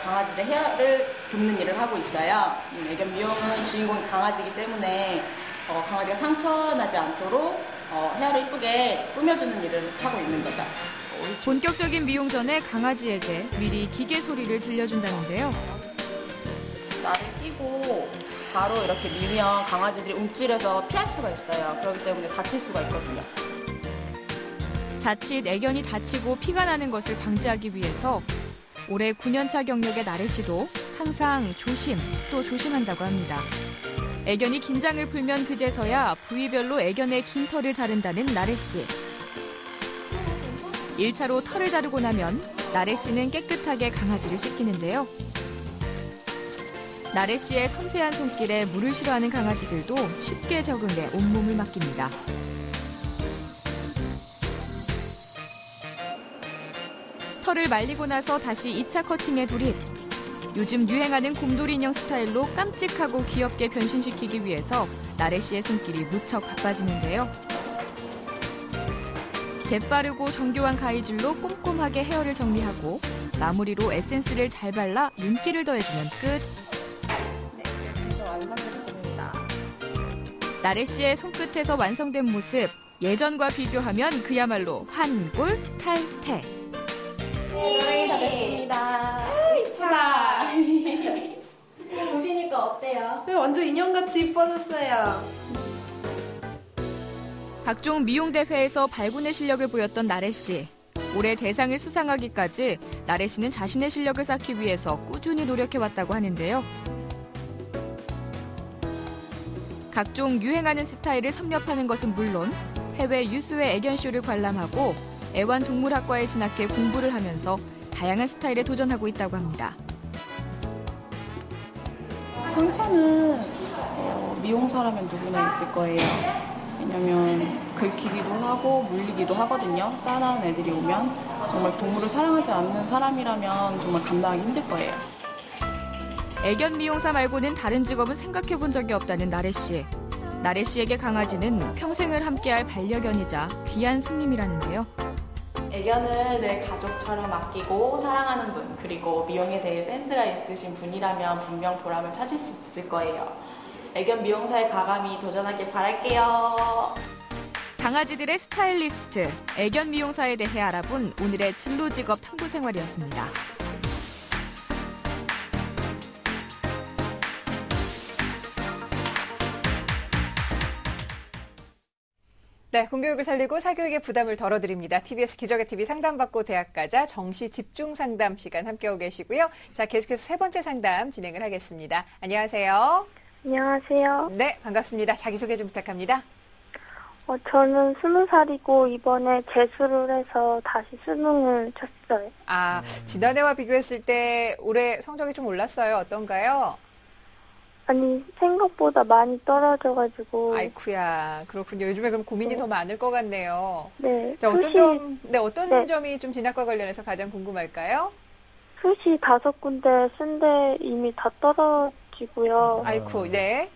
강아지들 헤어를 돕는 일을 하고 있어요. 애견 미용은 주인공이 강아지이기 때문에 강아지가 상처 나지 않도록 헤어를 이쁘게 꾸며주는 일을 하고 있는 거죠. 본격적인 미용 전에 강아지에게 미리 기계 소리를 들려준다는데요. 나를 끼고 바로 이렇게 밀면 강아지들이 움찔해서 피할 수가 있어요. 그렇기 때문에 다칠 수가 있거든요. 자칫 애견이 다치고 피가 나는 것을 방지하기 위해서 올해 9년차 경력의 나래 씨도 항상 조심 또 조심한다고 합니다. 애견이 긴장을 풀면 그제서야 부위별로 애견의 긴 털을 자른다는 나래 씨. 1차로 털을 자르고 나면 나래 씨는 깨끗하게 강아지를 씻기는데요. 나래 씨의 섬세한 손길에 물을 싫어하는 강아지들도 쉽게 적응해 온몸을 맡깁니다. 털을 말리고 나서 다시 2차 커팅에 돌입. 요즘 유행하는 곰돌이 인형 스타일로 깜찍하고 귀엽게 변신시키기 위해서 나래 씨의 손길이 무척 바빠지는데요. 재빠르고 정교한 가위질로 꼼꼼하게 헤어를 정리하고 마무리로 에센스를 잘 발라 윤기를 더해주면 끝. 완성됐습니다. 나래 씨의 손끝에서 완성된 모습, 예전과 비교하면 그야말로 환골 탈태. 사랑이 다 됐습니다. 이쁘다. 보시니까 어때요? 네, 완전 인형같이 이뻐졌어요. 각종 미용 대회에서 발군의 실력을 보였던 나래 씨. 올해 대상을 수상하기까지 나래 씨는 자신의 실력을 쌓기 위해서 꾸준히 노력해왔다고 하는데요. 각종 유행하는 스타일을 섭렵하는 것은 물론 해외 유수의 애견쇼를 관람하고 애완동물학과에 진학해 공부를 하면서 다양한 스타일에 도전하고 있다고 합니다. 상처는 미용사라면 누구나 있을 거예요. 왜냐면 긁히기도 하고 물리기도 하거든요. 싸나운 애들이 오면 정말 동물을 사랑하지 않는 사람이라면 정말 감당하기 힘들 거예요. 애견 미용사 말고는 다른 직업은 생각해 본 적이 없다는 나래 씨. 나래 씨에게 강아지는 평생을 함께할 반려견이자 귀한 손님이라는데요. 애견을 내 가족처럼 아끼고 사랑하는 분, 그리고 미용에 대해 센스가 있으신 분이라면 분명 보람을 찾을 수 있을 거예요. 애견 미용사에 과감히 도전하길 바랄게요. 강아지들의 스타일리스트, 애견 미용사에 대해 알아본 오늘의 진로 직업 탐구 생활이었습니다. 네, 공교육을 살리고 사교육의 부담을 덜어드립니다. TBS 기적의 TV 상담받고 대학 가자 정시 집중 상담 시간 함께하고 계시고요. 자, 계속해서 세 번째 상담 진행을 하겠습니다. 안녕하세요. 안녕하세요. 네, 반갑습니다. 자기소개 좀 부탁합니다. 저는 20살이고 이번에 재수를 해서 다시 수능을 쳤어요. 아, 지난해와 비교했을 때 올해 성적이 좀 올랐어요. 어떤가요? 아니, 생각보다 많이 떨어져가지고. 아이쿠야, 그렇군요. 요즘에 그럼 고민이 더 많을 것 같네요. 네. 자, 어떤 점이 좀 진학과 관련해서 가장 궁금할까요? 수시 5군데 쓴데 이미 다 떨어지고요. 아이쿠, 네.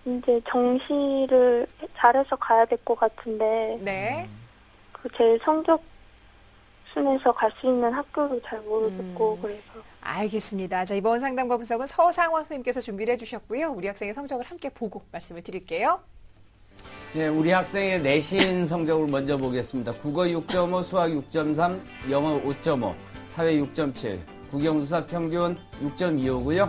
이제 정시를 잘해서 가야 될 것 같은데, 네. 제 성적 순에서 갈 수 있는 학교도 잘 모르겠고, 그래서. 알겠습니다. 자, 이번 상담과 분석은 서상원 선생님께서 준비를 해주셨고요. 우리 학생의 성적을 함께 보고 말씀을 드릴게요. 네, 우리 학생의 내신 성적을 먼저 보겠습니다. 국어 6.5, 수학 6.3, 영어 5.5, 사회 6.7, 국영수사 평균 6.25고요.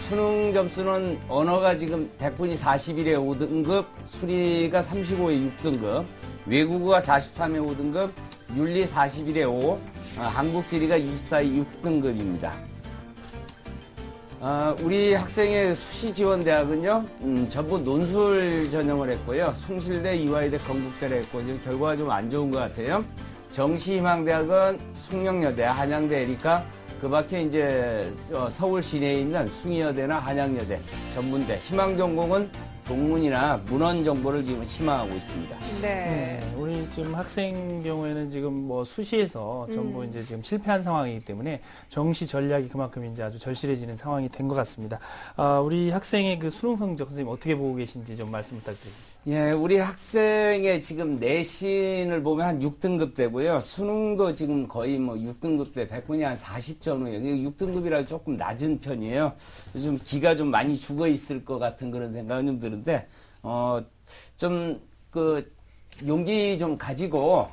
수능 점수는 언어가 지금 100분이 41에 5등급, 수리가 35에 6등급, 외국어가 43에 5등급, 윤리 41에 5, 한국지리가 24에 6등급입니다. 우리 학생의 수시 지원 대학은요, 전부 논술 전형을 했고요. 숭실대, 이화여대, 건국대를 했고, 지금 결과가 좀 안 좋은 것 같아요. 정시희망대학은 숭령여대, 한양대, 에리카, 그 밖에 이제 서울 시내에 있는 숭의여대나 한양여대, 전문대, 희망전공은 동문이나 문헌 정보를 지금 희망하고 있습니다. 네. 우리 지금 학생 경우에는 지금 뭐 수시에서 전부 이제 지금 실패한 상황이기 때문에 정시 전략이 그만큼 이제 아주 절실해지는 상황이 된 것 같습니다. 우리 학생의 그 수능 성적 선생님 어떻게 보고 계신지 좀 말씀 부탁드립니다. 예, 우리 학생의 지금 내신을 보면 한 6등급 되고요. 수능도 지금 거의 뭐 6등급 대 100분이 한 40점이에요. 6등급이라 조금 낮은 편이에요. 요즘 기가 좀 많이 죽어 있을 것 같은 그런 생각은 좀 드는데, 좀 용기 좀 가지고,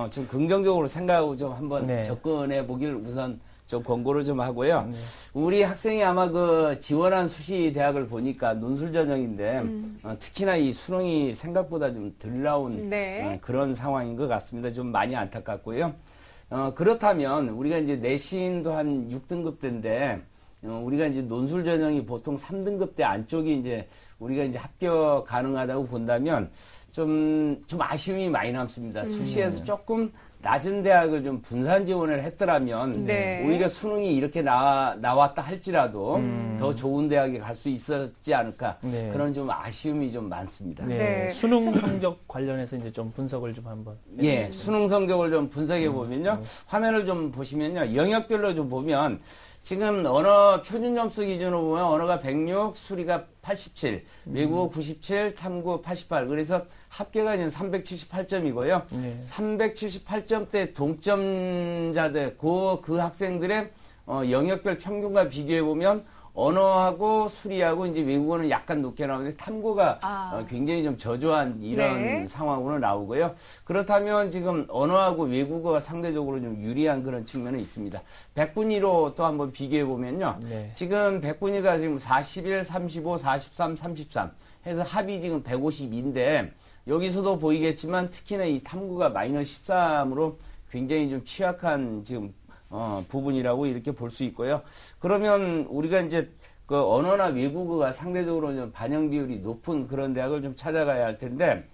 좀 긍정적으로 생각하고 좀 한번 네. 접근해 보길 우선 좀 권고를 좀 하고요. 네. 우리 학생이 아마 지원한 수시 대학을 보니까 논술 전형인데, 특히나 이 수능이 생각보다 좀 덜 나온 네. 그런 상황인 것 같습니다. 좀 많이 안타깝고요. 그렇다면 우리가 이제 내신도 한 6등급대인데, 우리가 이제 논술 전형이 보통 3등급대 안쪽이 이제 우리가 이제 합격 가능하다고 본다면 좀 아쉬움이 많이 남습니다. 수시에서 조금 낮은 대학을 좀 분산 지원을 했더라면 네. 오히려 수능이 이렇게 나왔다 할지라도 더 좋은 대학에 갈 수 있었지 않을까. 네. 그런 좀 아쉬움이 좀 많습니다. 네. 네. 수능 성적 관련해서 이제 좀 분석을 좀 한번. 예, 수능 성적을 좀 분석해 보면요. 화면을 좀 보시면요. 영역별로 좀 보면 지금 언어 표준 점수 기준으로 보면 언어가 106, 수리가 87, 외국어 97, 탐구 88. 그래서 합계가 지금 378점이고요. 네. 378점대 동점자들, 그 학생들의 영역별 평균과 비교해 보면 언어하고 수리하고 이제 외국어는 약간 높게 나오는데 탐구가 굉장히 좀 저조한 이런 네. 상황으로 나오고요. 그렇다면 지금 언어하고 외국어가 상대적으로 좀 유리한 그런 측면은 있습니다. 100분위로 또 한번 비교해 보면요. 네. 지금 100분위가 지금 41, 35, 43, 33 해서 합이 지금 152인데 여기서도 보이겠지만 특히나 이 탐구가 마이너스 13으로 굉장히 좀 취약한 지금 부분이라고 이렇게 볼 수 있고요. 그러면 우리가 이제 언어나 외국어가 상대적으로 좀 반영 비율이 높은 그런 대학을 좀 찾아가야 할 텐데,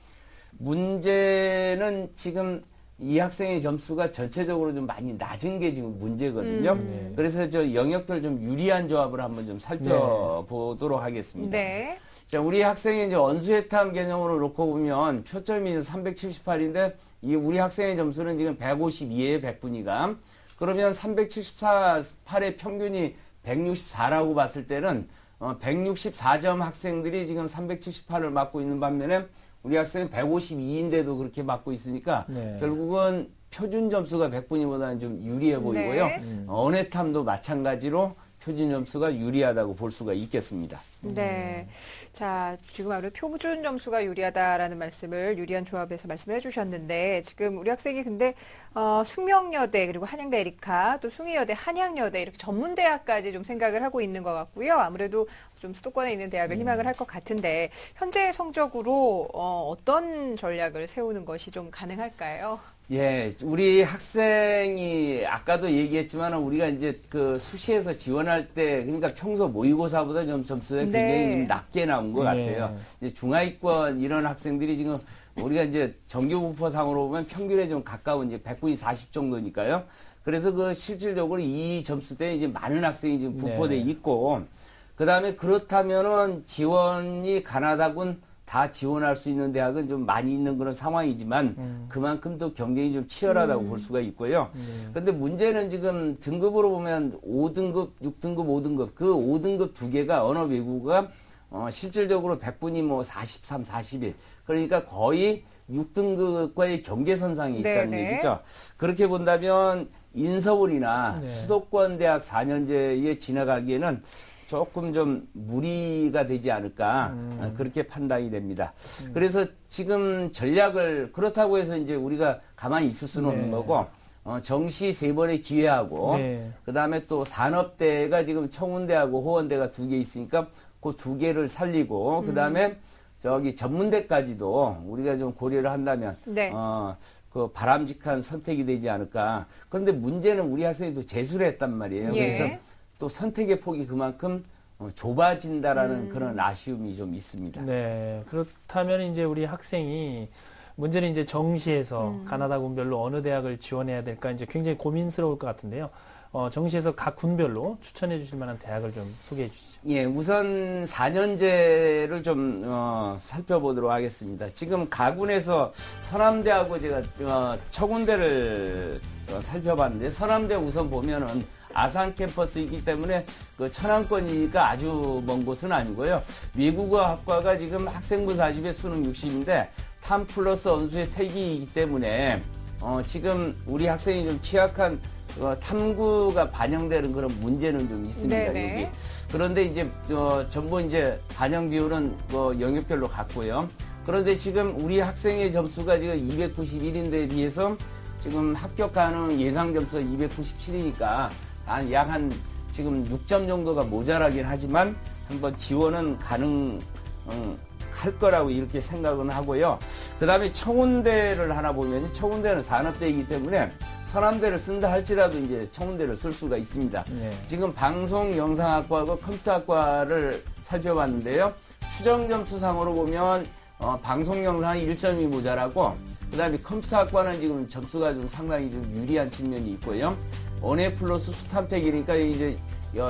문제는 지금 이 학생의 점수가 전체적으로 좀 많이 낮은 게 지금 문제거든요. 그래서 저 영역별 좀 유리한 조합을 한번 좀 살펴보도록 하겠습니다. 네. 자, 우리 학생이 이제 언수회탐 개념으로 놓고 보면 표점이 378인데, 이 우리 학생의 점수는 지금 152예요, 100분위가. 그러면 378의 평균이 164라고 봤을 때는 164점 학생들이 지금 378을 맞고 있는 반면에 우리 학생은 152인데도 그렇게 맞고 있으니까 네. 결국은 표준 점수가 100분위보다는 좀 유리해 보이고요. 네. 언해탐도 마찬가지로 표준 점수가 유리하다고 볼 수가 있겠습니다. 네. 자, 지금 아무래도 표준 점수가 유리하다라는 말씀을 유리한 조합에서 말씀을 해주셨는데, 지금 우리 학생이 근데 숙명여대 그리고 한양대 에리카 또 숭의여대 한양여대 이렇게 전문대학까지 좀 생각을 하고 있는 것 같고요. 아무래도 좀 수도권에 있는 대학을 희망을 할 것 같은데, 현재 성적으로 어떤 전략을 세우는 것이 좀 가능할까요? 예, 우리 학생이 아까도 얘기했지만 우리가 이제 수시에서 지원할 때 그러니까 평소 모의고사보다 좀 점수가 굉장히 좀 낮게 나온 것 같아요. 이제 중하위권 이런 학생들이 지금 우리가 이제 정규분포상으로 보면 평균에 좀 가까운 이제 100분이 40 정도니까요. 그래서 실질적으로 이 점수대에 이제 많은 학생이 지금 분포돼 있고, 그 다음에 그렇다면은 지원이 가능하다군 다 지원할 수 있는 대학은 좀 많이 있는 그런 상황이지만 그만큼 또 경쟁이 좀 치열하다고 볼 수가 있고요. 그런데 문제는 지금 등급으로 보면 5등급, 6등급, 5등급 그 5등급 두 개가 언어 외국어가 실질적으로 100분이 뭐 43, 41 그러니까 거의 6등급과의 경계선상에 있다는 네네. 얘기죠. 그렇게 본다면 인서울이나 네. 수도권 대학 4년제에 지나가기에는 조금 좀 무리가 되지 않을까 그렇게 판단이 됩니다. 그래서 지금 전략을 그렇다고 해서 이제 우리가 가만히 있을 수는 네. 없는 거고 정시 3번의 기회하고 네. 그다음에 또 산업대가 지금 청운대하고 호원대가 2개 있으니까 그 2개를 살리고 그다음에 저기 전문대까지도 우리가 좀 고려를 한다면 네. 그 바람직한 선택이 되지 않을까. 그런데 문제는 우리 학생이 또 재수를 했단 말이에요. 예. 그래서 또 선택의 폭이 그만큼 좁아진다라는 그런 아쉬움이 좀 있습니다. 네. 그렇다면 이제 우리 학생이 문제는 이제 정시에서 가나다 군별로 어느 대학을 지원해야 될까 이제 굉장히 고민스러울 것 같은데요. 정시에서 각 군별로 추천해 주실 만한 대학을 좀 소개해 주시죠. 예, 우선 4년제를 좀 살펴보도록 하겠습니다. 지금 가군에서 서남대하고 제가 청운대를 살펴봤는데 서남대 우선 보면은 아산 캠퍼스이기 때문에 그 천안권이니까 아주 먼 곳은 아니고요. 외국어 학과가 지금 학생부 40에 수능 60인데 탐 플러스 언수의 택이기 때문에 지금 우리 학생이 좀 취약한 탐구가 반영되는 그런 문제는 좀 있습니다. 네네. 여기. 그런데 이제 전부 이제 반영 비율은 영역별로 같고요. 그런데 지금 우리 학생의 점수가 지금 291인데에 비해서 지금 합격 가능 예상 점수가 297이니까 약 한 지금 6점 정도가 모자라긴 하지만 한번 지원은 가능할 거라고 이렇게 생각은 하고요. 그 다음에 청운대를 하나 보면 청운대는 산업대이기 때문에 서남대를 쓴다 할지라도 이제 청운대를 쓸 수가 있습니다. 네. 지금 방송영상학과하고 컴퓨터학과를 살펴봤는데요. 추정 점수상으로 보면 방송영상이 1점이 모자라고 그 다음에 컴퓨터학과는 지금 점수가 좀 상당히 좀 유리한 측면이 있고요. 원예 플러스 수탐택이니까 이제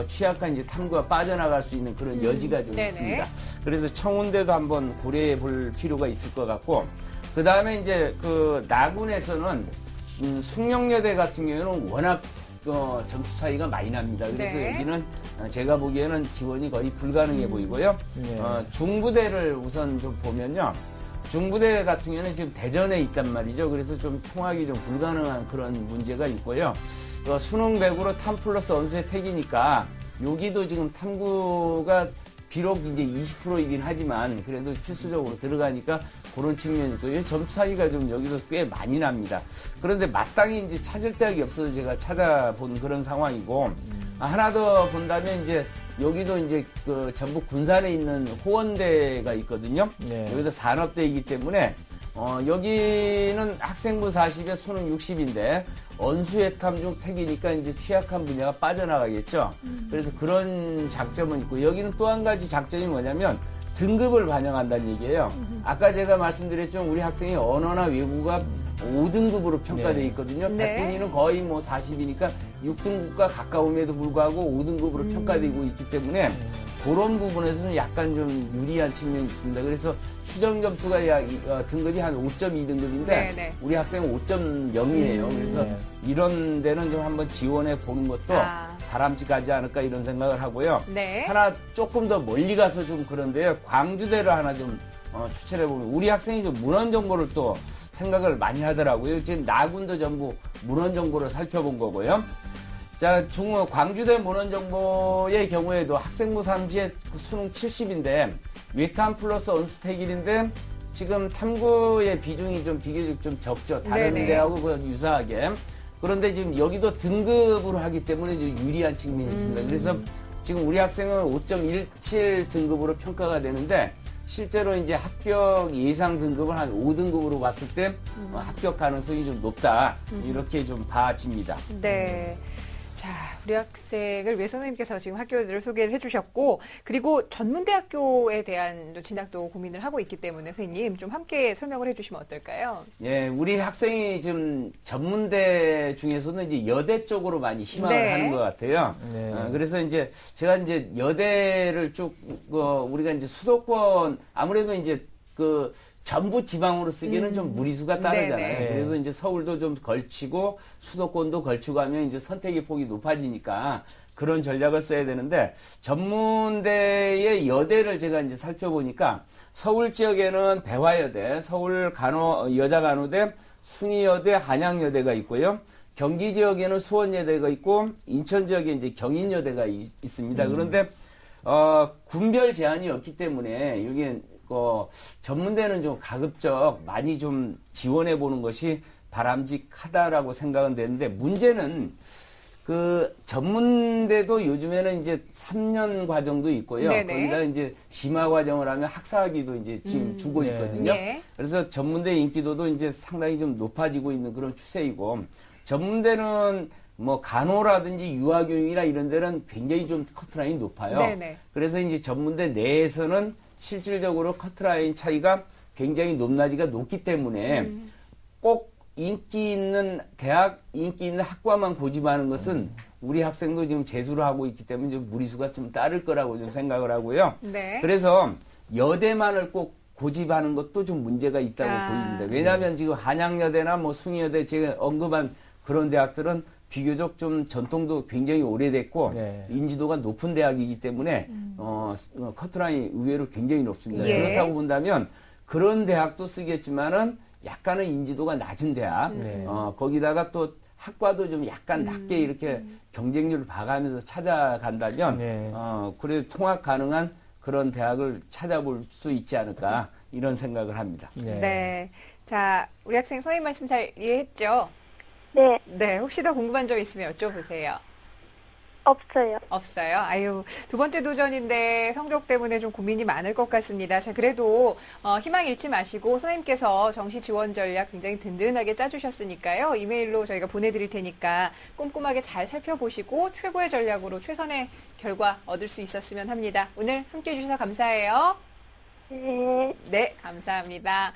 취약한 이제 탐구가 빠져나갈 수 있는 그런 여지가 좀 네네. 있습니다. 그래서 청운대도 한번 고려해 볼 필요가 있을 것 같고 그 다음에 이제 그 나군에서는 숭령여대 같은 경우는 워낙 점수 차이가 많이 납니다. 그래서 네. 여기는 제가 보기에는 지원이 거의 불가능해 보이고요. 네. 중부대를 우선 좀 보면요. 중부대 같은 경우는 지금 대전에 있단 말이죠. 그래서 좀 통학이 좀 불가능한 그런 문제가 있고요. 수능 100으로 탐 플러스 언수의 택이니까 여기도 지금 탐구가 비록 이제 20%이긴 하지만 그래도 필수적으로 들어가니까 그런 측면이 있고요. 점수 차이가 좀 여기서 꽤 많이 납니다. 그런데 마땅히 이제 찾을 대학이 없어서 제가 찾아본 그런 상황이고 하나 더 본다면 이제 여기도 이제 그 전북 군산에 있는 호원대가 있거든요. 네. 여기도 산업대이기 때문에 여기는 학생부 40에 수능 60인데 언수회탐 중 택이니까 이제 취약한 분야가 빠져나가겠죠. 그래서 그런 장점은 있고 여기는 또 한 가지 장점이 뭐냐면 등급을 반영한다는 얘기예요. 아까 제가 말씀드렸죠. 우리 학생이 언어나 외국어가 5등급으로 평가되어 있거든요. 네. 100분위는 거의 뭐 40이니까 6등급과 가까움에도 불구하고 5등급으로 평가되고 있기 때문에 그런 부분에서는 약간 좀 유리한 측면이 있습니다. 그래서 추정 점수가 약 등급이 한 5.2등급인데 네네. 우리 학생은 5.0이에요. 그래서 이런 데는 좀 한번 지원해 보는 것도 바람직하지 않을까 이런 생각을 하고요. 네. 하나 조금 더 멀리 가서 좀 그런데요. 광주대를 하나 좀 추천해 보면 우리 학생이 좀 문헌 정보를 또 생각을 많이 하더라고요. 지금 나군도 전부 문헌 정보를 살펴본 거고요. 자, 광주대 문헌정보의 경우에도 학생부 3시에 수능 70인데 외탐 플러스 언수택일인데 지금 탐구의 비중이 좀 비교적 좀 적죠. 다른 네네. 데하고 유사하게. 그런데 지금 여기도 등급으로 하기 때문에 좀 유리한 측면이 있습니다. 그래서 지금 우리 학생은 5.17 등급으로 평가가 되는데 실제로 이제 합격 예상 등급을 한 5등급으로 봤을 때 합격 가능성이 좀 높다. 이렇게 좀 봐집니다. 네. 자, 우리 학생을 위해 선생님께서 지금 학교들을 소개를 해주셨고, 그리고 전문대학교에 대한 진학도 고민을 하고 있기 때문에 선생님 좀 함께 설명을 해주시면 어떨까요? 예, 우리 학생이 좀 전문대 중에서는 이제 여대 쪽으로 많이 희망을 네. 하는 것 같아요. 네. 그래서 이제 제가 이제 여대를 쭉 우리가 이제 수도권 아무래도 이제 그 전부 지방으로 쓰기는 좀 무리수가 따르잖아요. 네네. 그래서 이제 서울도 좀 걸치고 수도권도 걸치고 하면 이제 선택의 폭이 높아지니까 그런 전략을 써야 되는데 전문대의 여대를 제가 이제 살펴보니까 서울 지역에는 배화여대, 서울 여자간호대, 숭의여대, 한양여대가 있고요. 경기 지역에는 수원여대가 있고 인천 지역에 이제 경인여대가 있습니다. 그런데 군별 제한이 없기 때문에 여기 전문대는 좀 가급적 많이 좀 지원해 보는 것이 바람직하다라고 생각은 되는데 문제는 그 전문대도 요즘에는 이제 3년 과정도 있고요. 네네. 거기다 이제 심화 과정을 하면 학사학위도 이제 지금 주고 있거든요. 네. 그래서 전문대 인기도도 이제 상당히 좀 높아지고 있는 그런 추세이고 전문대는 뭐 간호라든지 유아교육이나 이런 데는 굉장히 좀 커트라인이 높아요. 네네. 그래서 이제 전문대 내에서는 실질적으로 커트라인 차이가 굉장히 높낮이가 높기 때문에 꼭 인기 있는 대학, 인기 있는 학과만 고집하는 것은 우리 학생도 지금 재수를 하고 있기 때문에 좀 무리수가 좀 따를 거라고 좀 생각을 하고요. 네. 그래서 여대만을 꼭 고집하는 것도 좀 문제가 있다고 보입니다. 왜냐하면 지금 한양여대나 뭐 숭의여대 제가 언급한 그런 대학들은 비교적 좀 전통도 굉장히 오래됐고 네. 인지도가 높은 대학이기 때문에 커트라인이 의외로 굉장히 높습니다. 예. 그렇다고 본다면 그런 대학도 쓰겠지만은 약간은 인지도가 낮은 대학 네. 거기다가 또 학과도 좀 약간 낮게 이렇게 경쟁률을 봐가면서 찾아간다면 네. 그래도 통합 가능한 그런 대학을 찾아볼 수 있지 않을까 이런 생각을 합니다. 네. 자, 우리 학생 선생님 말씀 잘 이해했죠? 네, 네. 혹시 더 궁금한 점 있으면 여쭤보세요. 없어요. 없어요? 아유, 두 번째 도전인데 성적 때문에 좀 고민이 많을 것 같습니다. 자, 그래도 희망 잃지 마시고 선생님께서 정시 지원 전략 굉장히 든든하게 짜주셨으니까요. 이메일로 저희가 보내드릴 테니까 꼼꼼하게 잘 살펴보시고 최고의 전략으로 최선의 결과 얻을 수 있었으면 합니다. 오늘 함께해 주셔서 감사해요. 네, 네, 감사합니다.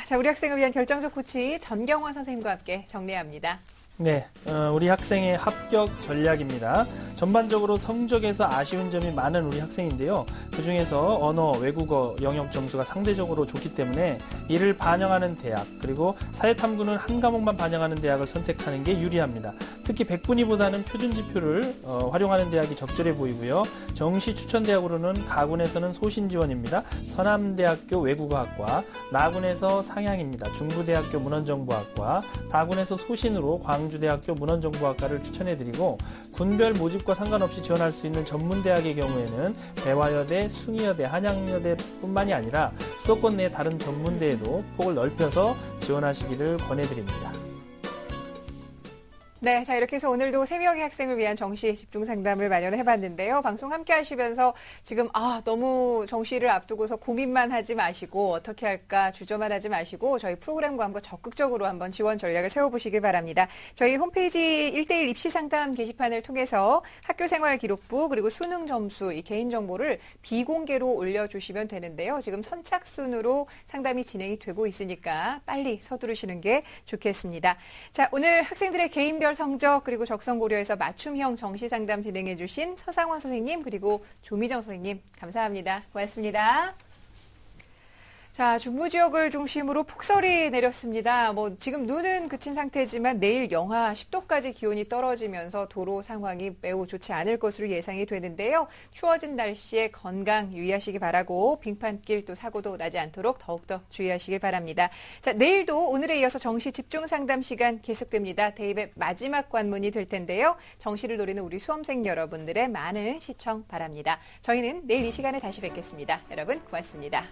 자, 우리 학생을 위한 결정적 코치 전경화 선생님과 함께 정리합니다. 네, 우리 학생의 합격 전략입니다. 전반적으로 성적에서 아쉬운 점이 많은 우리 학생인데요. 그중에서 언어, 외국어 영역 점수가 상대적으로 좋기 때문에 이를 반영하는 대학, 그리고 사회탐구는 한 과목만 반영하는 대학을 선택하는 게 유리합니다. 특히 100분위보다는 표준지표를 활용하는 대학이 적절해 보이고요. 정시 추천대학으로는 가군에서는 소신지원입니다. 서남대학교 외국어학과, 나군에서 상향입니다. 중부대학교 문헌정보학과, 다군에서 소신으로 광주대학교 문헌정보학과를 추천해드리고 군별 모집과 상관없이 지원할 수 있는 전문대학의 경우에는 배화여대, 숭의여대, 한양여대뿐만이 아니라 수도권 내 다른 전문대에도 폭을 넓혀서 지원하시기를 권해드립니다. 네, 자 이렇게 해서 오늘도 3명의 학생을 위한 정시 집중 상담을 마련해봤는데요. 방송 함께 하시면서 지금 너무 정시를 앞두고서 고민만 하지 마시고 어떻게 할까 주저만 하지 마시고 저희 프로그램과 함께 적극적으로 한번 지원 전략을 세워보시길 바랍니다. 저희 홈페이지 1:1 입시 상담 게시판을 통해서 학교생활 기록부 그리고 수능 점수 이 개인정보를 비공개로 올려주시면 되는데요. 지금 선착순으로 상담이 진행이 되고 있으니까 빨리 서두르시는 게 좋겠습니다. 자, 오늘 학생들의 개인별 성적 그리고 적성 고려해서 맞춤형 정시 상담 진행해 주신 서상원 선생님 그리고 조미정 선생님 감사합니다. 고맙습니다. 자, 중부 지역을 중심으로 폭설이 내렸습니다. 지금 눈은 그친 상태지만 내일 영하 10도까지 기온이 떨어지면서 도로 상황이 매우 좋지 않을 것으로 예상이 되는데요. 추워진 날씨에 건강 유의하시기 바라고 빙판길 또 사고도 나지 않도록 더욱더 주의하시길 바랍니다. 자, 내일도 오늘에 이어서 정시 집중 상담 시간 계속됩니다. 대입의 마지막 관문이 될 텐데요. 정시를 노리는 우리 수험생 여러분들의 많은 시청 바랍니다. 저희는 내일 이 시간에 다시 뵙겠습니다. 여러분 고맙습니다.